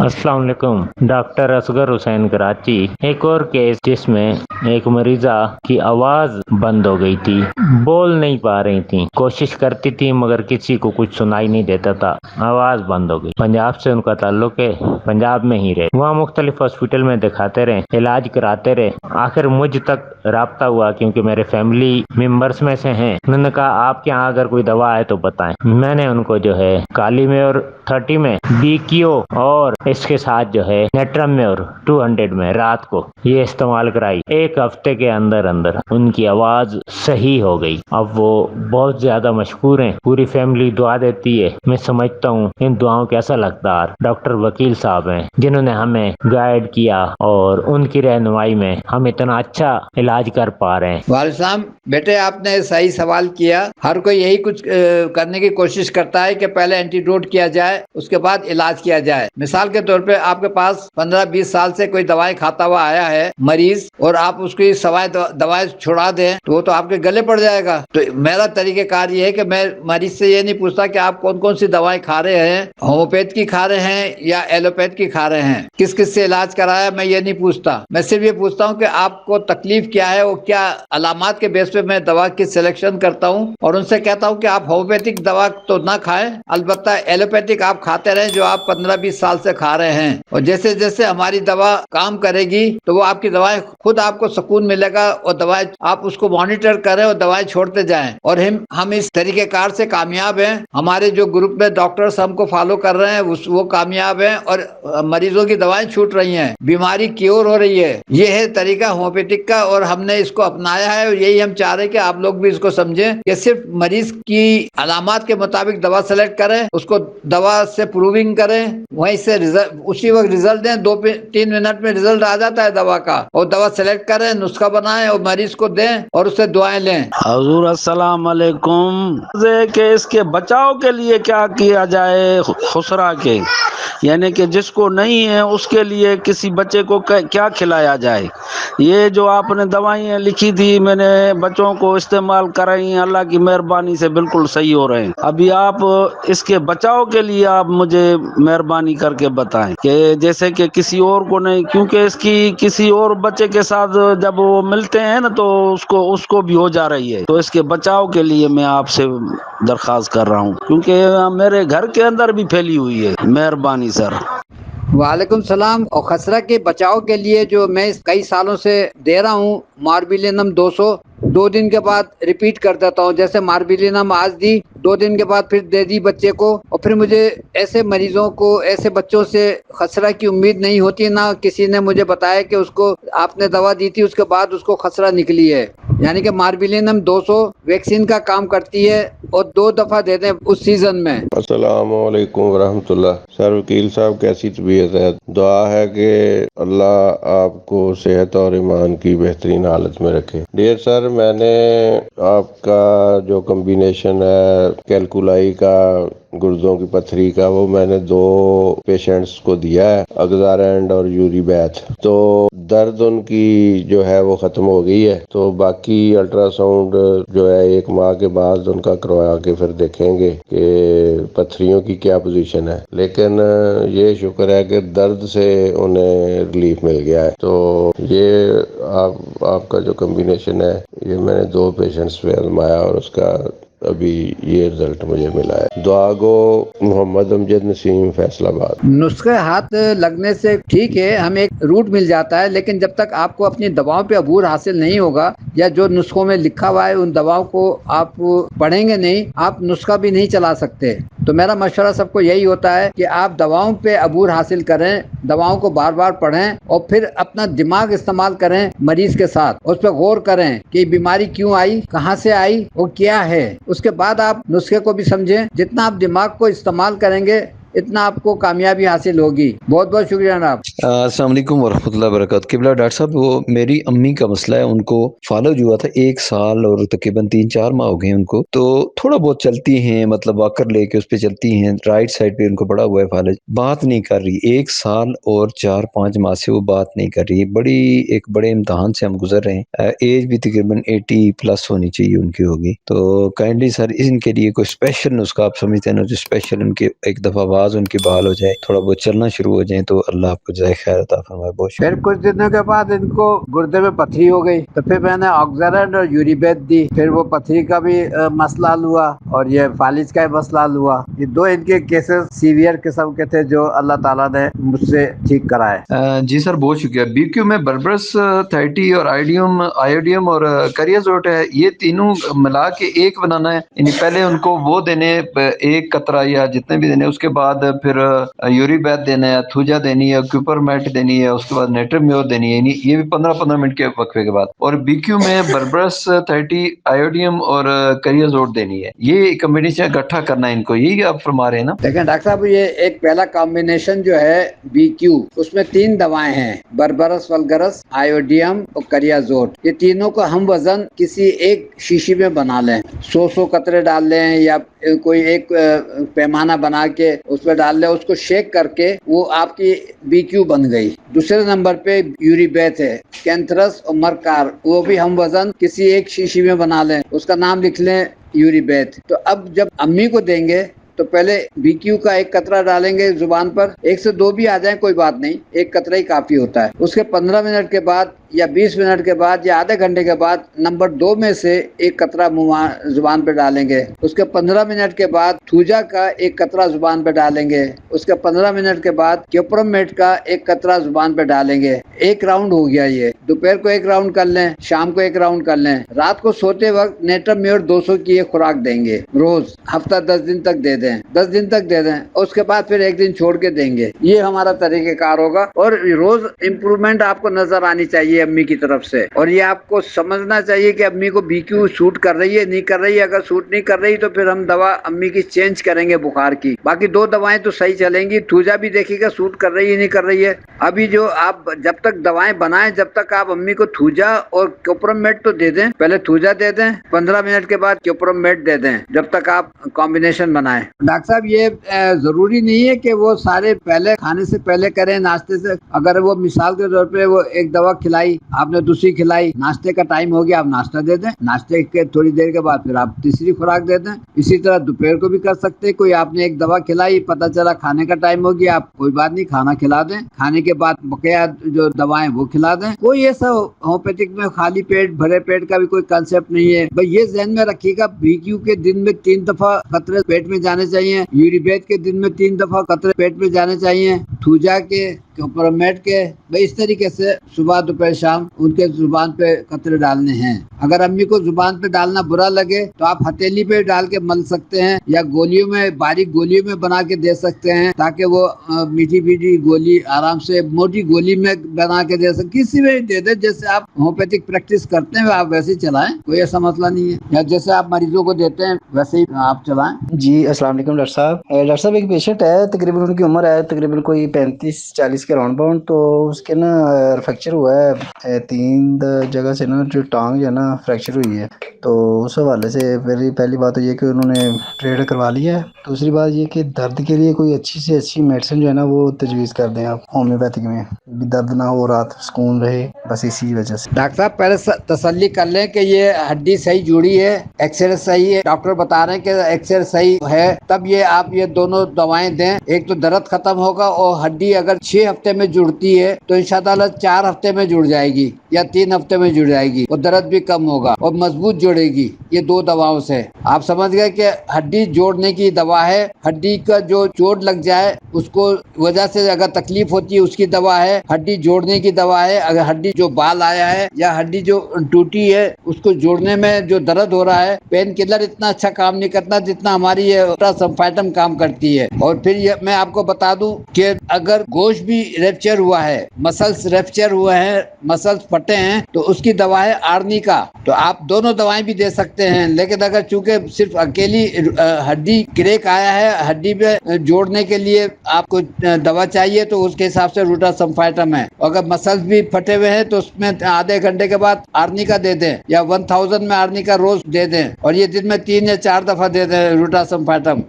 السلام علیکم. ڈاکٹر اصغر حسین کراچی. ایک اور کیس جس میں ایک مریضہ کی آواز بند ہو گئی تھی, بول نہیں پا رہی تھی, کوشش کرتی تھی مگر کسی کو کچھ سنائی نہیں دیتا تھا, آواز بند ہو گئی. پنجاب سے ان کا تعلق ہے, پنجاب میں ہی رہے, وہاں مختلف ہاسپٹل میں دکھاتے رہے, علاج کراتے رہے. آخر مجھ تک رابطہ ہوا کیونکہ میرے فیملی ممبرس میں سے ہیں. انہوں نے کہا آپ کے یہاں اگر کوئی دوا ہے تو بتائیں. میں نے ان کو جو ہے کالی میں اور 30 میں بی کیو اور اس کے ساتھ جو ہے نیٹرم میں اور 200 میں رات کو یہ استعمال کرائی. ایک ہفتے کے اندر اندر ان کی آواز صحیح ہو گئی. اب وہ بہت زیادہ مشہور ہیں, پوری فیملی دعا دیتی ہے. میں سمجھتا ہوں ان دعاؤں کے اصل حقدار ڈاکٹر وکیل صاحب ہیں جنہوں نے ہمیں گائیڈ کیا اور ان کی رہنمائی میں ہم اتنا اچھا علاج کر پا رہے ہیں. والد صاحب بیٹے آپ نے صحیح سوال کیا. ہر کوئی یہی کچھ کرنے کی کوشش کرتا ہے کہ پہلے اینٹیڈوٹ کیا جائے, اس کے بعد علاج کیا جائے. مثال کے طور پہ آپ کے پاس 15-20 سال سے کوئی دوائیں کھاتا ہوا آیا ہے مریض, اور آپ اس کی سوائے دوائیں چھڑا دیں تو وہ تو آپ کے گلے پڑ جائے گا. تو میرا طریقہ کار یہ ہے کہ میں مریض سے یہ نہیں پوچھتا کہ آپ کون کون سی دوائیں کھا رہے ہیں, ہومیوپیتھ کی کھا رہے ہیں یا ایلوپیتھ کی کھا رہے ہیں, کس کس سے علاج کرایا, میں یہ نہیں پوچھتا. میں صرف یہ پوچھتا ہوں کہ آپ کو تکلیف کیا ہے, وہ کیا علامات کے بیس پہ میں دوا کی سلیکشن کرتا ہوں, اور ان سے کہتا ہوں کہ آپ ہومیوپیتھک دوا تو نہ کھائیں, البتہ ایلوپیتھک آپ کھاتے رہیں جو آپ 15-20 سال سے کھا رہے ہیں. اور جیسے جیسے ہماری دوا کام کرے گی تو وہ آپ کی دوائیں خود آپ کو سکون ملے گا, اور دوائیں آپ اس کو مانیٹر کریں اور دوائیں چھوڑتے جائیں. اور ہم اس طریقے کار سے کامیاب ہیں. ہمارے جو گروپ میں ڈاکٹرز ہم کو فالو کر رہے ہیں وہ کامیاب ہیں, اور مریضوں کی دوائیں چھوٹ رہی ہیں, بیماری کیور ہو رہی ہے. یہ ہے طریقہ ہومیوپیتھک کا, اور ہم نے اس کو اپنایا ہے, اور یہی ہم چاہ رہے ہیں کہ آپ لوگ بھی اس کو سمجھیں کہ صرف مریض کی علامات کے مطابق دوا سلیکٹ کریں, اس کو دوا سے پروونگ کریں, وہیں سے اسی وقت رزلٹ دیں. 2-3 منٹ میں رزلٹ آ جاتا ہے دوا کا, اور دوا سلیکٹ کریں, نسخہ بنائیں اور مریض کو دیں اور اس سے دعائیں لیں. حضور السلام علیکم. کہ اس کے بچاؤ کے لیے کیا کیا جائے خسرہ کے, یعنی کہ جس کو نہیں ہے اس کے لیے کسی بچے کو کیا کھلایا جائے. یہ جو آپ نے دوائیں لکھی تھی میں نے بچوں کو استعمال کرائی ہیں, اللہ کی مہربانی سے بالکل صحیح ہو رہے ہیں. ابھی آپ اس کے بچاؤ کے لیے آپ مجھے مہربانی کر کے بتائیں کہ جیسے کہ کسی اور کو نہیں, کیونکہ اس کی کسی اور بچے کے ساتھ جب وہ ملتے ہیں نا تو اس کو بھی ہو جا رہی ہے. تو اس کے بچاؤ کے لیے میں آپ سے درخواست کر رہا ہوں, کیونکہ میرے گھر کے اندر بھی پھیلی ہوئی ہے. مہربانی سر. وعلیکم السلام. اور خسرہ کے بچاؤ کے لیے جو میں کئی سالوں سے دے رہا ہوں ماربیلینم 200, 2 دن کے بعد ریپیٹ کر دیتا ہوں. جیسے ماربیلینم آج دی, 2 دن کے بعد پھر دے دی بچے کو. اور پھر مجھے ایسے مریضوں کو, ایسے بچوں سے خسرہ کی امید نہیں ہوتی, نہ کسی نے مجھے بتایا کہ اس کو آپ نے دوا دی تھی اس کے بعد اس کو خسرہ نکلی ہے. یعنی کہ ماربیلینم 200 ویکسین کا کام کرتی ہے, اور 2 دفعہ دے دیں اس سیزن میں. السلام علیکم ورحمۃ اللہ. سر وکیل صاحب کیسی طبیعت ہے؟ دعا ہے کہ اللہ آپ کو صحت اور ایمان کی بہترین حالت میں رکھے. ڈیئر سر, میں نے آپ کا جو کمبینیشن ہے کیلکولائی کا, گردوں کی پتھری کا, وہ میں نے 2 پیشنٹس کو دیا ہے, اگزارینڈ اور یوری بیتھ. تو درد ان کی جو ہے وہ ختم ہو گئی ہے. تو باقی الٹرا ساؤنڈ جو ہے 1 ماہ کے بعد ان کا کروا کے پھر دیکھیں گے کہ پتھریوں کی کیا پوزیشن ہے. لیکن یہ شکر ہے کہ درد سے انہیں ریلیف مل گیا ہے. تو یہ آپ کا جو کمبینیشن ہے یہ میں نے 2 پیشنٹس پہ آزمایا, اور اس کا ابھی یہ رزلٹ مجھے ملا ہے. دعا گو محمد امجد نسیم, فیصل آباد. نسخے ہاتھ لگنے سے ٹھیک ہے, ہمیں ایک روٹ مل جاتا ہے, لیکن جب تک آپ کو اپنی دواؤں پہ عبور حاصل نہیں ہوگا, یا جو نسخوں میں لکھا ہوا ہے ان دواؤں کو آپ پڑھیں گے نہیں, آپ نسخہ بھی نہیں چلا سکتے. تو میرا مشورہ سب کو یہی ہوتا ہے کہ آپ دواؤں پہ عبور حاصل کریں, دواؤں کو بار بار پڑھیں, اور پھر اپنا دماغ استعمال کریں مریض کے ساتھ, اس پہ غور کریں کہ بیماری کیوں آئی, کہاں سے آئی, اور کیا ہے. اس کے بعد آپ نسخے کو بھی سمجھیں. جتنا آپ دماغ کو استعمال کریں گے اتنا آپ کو کامیابی حاصل ہوگی. بہت بہت شکریہ جناب. السلام علیکم ورحمۃ اللہ وبرکاتہ. قبلہ ڈاکٹر صاحب, وہ میری امی کا مسئلہ ہے, ان کو فالج ہوا تھا 1 سال اور تقریباً 3-4 ماہ ہو گئے ان کو. تو تھوڑا بہت چلتی ہیں, مطلب واکر لے کے اس پہ چلتی ہیں, رائٹ سائڈ پہ ان کو پڑا ہوا ہے فالج, بات نہیں کر رہی. 1 سال اور 4-5 ماہ سے وہ بات نہیں کر رہی. ایک بڑے امتحان سے ہم گزر رہے ہیں. ایج بھی تقریباً 80+ ہونی چاہیے ان کی ہوگی. تو کائنڈلی سر ان کے لیے کوئی اسپیشل نسخہ آپ سمجھتے ہیں نا, جو اسپیشل ان کے ایک دفعہ आवाज़ उनकी बहाल हो जाए, थोड़ा बहुत चलना शुरू हो जाए, तो अल्लाह आपको जज़ाए खैर अता फरमाए। बहुत फिर कुछ दिनों के बाद इनको गुर्दे में पथरी हो गई, तो फिर मैंने ऑक्सरेंट और यूरिबेट दी। फिर वो पथरी का भी मसला हल हुआ और ये फालिज का भी मसला हल हुआ। ये दो इनके केसेस सीवियर किस्म के थे जो अल्लाह ताला ने मुझसे ठीक कराए। जी सर, बहुत शुक्रिया। बीक्यू में बर्बरस 30 और आयोडियम और करियाजोट है, ये तीनों मिला के एक बनाना है, यानी पहले उनको वो देने एक कतरा या जितने भी देने, उसके बाद फिर यूरिबैथ देना है, थूजा देनी है, क्यूपरमेट देनी है, उसके बाद नेट्रम्योर देनी है, यानी ये भी 15-15 मिनट के वक्फे के बाद। और बीक्यू में बर्बरस 30 आयोडियम और करियाजोट देनी है। ये कम्बिनेशन इकट्ठा करना है इनको, यही आप फरमा रहे हैं ना? लेकिन डॉक्टर साहब ये एक पहला कॉम्बिनेशन जो है BQ, उसमें 3 दवाएं हैं, बर्बरस वल्गरस, आयोडियम और करियाजोट। ये तीनों को हम वजन किसी एक शीशी में बना लें, 100 कतरे डाल लें या कोई एक पैमाना बना के उसमें डाल लें, उसको शेक करके वो आपकी BQ बन गई। दूसरे नंबर पे यूरिबेथ है, कैंथरस और मरकार, वो भी हम वजन किसी एक शीशी में बना लें, उसका नाम लिख लें यूरिबेथ। तो अब जब अम्मी को देंगे तो पहले BQ का एक कतरा डालेंगे जुबान पर, 1 से 2 भी आ जाए कोई बात नहीं, एक कतरा ही काफी होता है। उसके 15 मिनट के बाद या 20 मिनट के बाद या आधे घंटे के बाद नंबर 2 में से एक कतरा जुबान पे डालेंगे। उसके 15 मिनट के बाद थूजा का एक कतरा जुबान पे डालेंगे। उसके 15 मिनट के बाद क्यूपरमेट का एक कतरा जुबान पे डालेंगे। एक राउंड हो गया ये। दोपहर को एक राउंड कर लें, शाम को एक राउंड कर लें। रात को सोते वक्त नेट्रम्योर 200 की एक खुराक देंगे रोज, हफ्ता 10 दिन तक दे दें, 10 दिन तक दे दें। उसके बाद फिर एक दिन छोड़ के देंगे। ये हमारा तरीक़ेकार होगा और रोज इम्प्रूवमेंट आपको नजर आनी चाहिए अम्मी की तरफ से। और ये आपको समझना चाहिए कि अम्मी को BQ सूट कर रही है, नहीं कर रही है। अगर सूट नहीं कर रही तो फिर हम दवा अम्मी की चेंज करेंगे बुखार की। बाकी 2 दवाएं तो सही चलेंगी। थूजा भी देखिएगा सूट कर रही है नहीं कर रही है। अभी जो आप जब तक दवाएं बनाएं, जब तक आप अम्मी को थूजा और क्यूपरमेट तो दे दें, पहले थूजा दे दें, 15 मिनट के बाद क्यूपरमेट दे दें, जब तक आप कॉम्बिनेशन बनाएं। डॉक्टर साहब ये जरूरी नहीं है कि वो सारे पहले खाने से पहले करें, नाश्ते से। अगर वो मिसाल के तौर पे वो एक दवा खिलाई, आपने दूसरी खिलाई, नाश्ते का टाइम हो गया, आप नाश्ता दे दें, नाश्ते के थोड़ी देर के बाद फिर आप तीसरी खुराक दे दें। इसी तरह दोपहर को भी कर सकते हैं। कोई आपने एक दवा खिलाई, पता चला खाने का टाइम हो गया, आप कोई बात नहीं, खाना खिला दें, खाने के बाद बकाया जो दवाएं वो खिला दें। कोई ऐसा होम्योपैथिक में खाली पेट भरे पेट का भी कोई कंसेप्ट नहीं है। भाई ये ध्यान में रखिएगा, BQ के दिन में 3 दफा कतरे पेट में जाने चाहिए, यूरिबेथ के दिन में 3 दफा कतरे पेट में जाने चाहिए, थूजा के, क्यूपरमेट के, भाई इस तरीके से सुबह दोपहर शाम उनके जुबान पे कतरे डालने हैं। अगर अम्मी को जुबान पे डालना बुरा लगे तो आप हथेली पे डाल के मल सकते हैं या गोलियों में, बारीक गोलियों में बना के दे सकते हैं, ताकि वो मीठी मीठी गोली आराम से मोटी गोली में बना के दे सकते, किसी में दे दे। जैसे आप होम्योपैथिक प्रैक्टिस करते हैं आप वैसे ही चलाएं, कोई ऐसा मसला नहीं है। या जैसे आप मरीजों को देते हैं वैसे ही आप चलाएं। जी अस्सलाम वालेकुम डॉक्टर साहब। डॉक्टर साहब एक पेशेंट है, तकरीबन उनकी उम्र है तकरीबन कोई 35-40 के राउंड बाउंड, तो उसके ना फ्रैक्चर हुआ है 3 जगह से ना, जो टांग जो है ना फ्रैक्चर हुई है। तो उस हवाले से पहली बात तो ये कि उन्होंने ट्रेड करवा लिया है। दूसरी बात ये कि दर्द के लिए कोई अच्छी से अच्छी मेडिसिन जो है ना वो तजवीज़ कर दें आप, होम्योपैथिक में भी दर्द ना हो, रात सुकून रहे, बस इसी वजह से। डॉक्टर साहब पहले तसल्ली कर लें कि ये हड्डी सही जुड़ी है, एक्सरे सही है, डॉक्टर बता रहे हैं कि एक्सरे सही है, तब ये आप ये दोनों दवाएं दें। एक तो दर्द खत्म होगा और हड्डी अगर 6 हफ्ते में जुड़ती है तो इंशाअल्लाह 4 हफ्ते में जुड़ जाएगी या 3 हफ्ते में जुड़ जाएगी और दर्द भी कम होगा और मजबूत जुड़ेगी। ये 2 दवाओं से आप समझ गए कि हड्डी जोड़ने की दवा है। हड्डी का जो चोट लग जाए उसको वजह से अगर तकलीफ होती है उसकी दवा है। हड्डी जोड़ने की दवा है। अगर हड्डी जो बाल आया है या हड्डी जो टूटी है उसको जोड़ने में जो दर्द हो रहा है, पेन किलर इतना अच्छा काम नहीं करता जितना हमारी ये संफाइटम काम करती है। और फिर मैं आपको बता दूं कि अगर गोश्त भी रेप्चर हुआ है, मसल्स रेप्चर हुए हैं, मसल्स फटे हैं, तो उसकी दवा है आर्नी का। तो आप दोनों दवाएं भी दे सकते हैं। लेकिन अगर चूंकि सिर्फ अकेली हड्डी क्रेक आया है, हड्डी पे जोड़ने के लिए आपको दवा चाहिए तो उसके हिसाब से रूटा संफाइटम है। अगर मसल्स भी फटे हुए हैं तो उसमें आधे घंटे के बाद आर्नी का दे दें या 1000 में आर्नी का रोज दे दें और ये दिन में 3 या 4 दफा दे दें रूटा संफाइटम।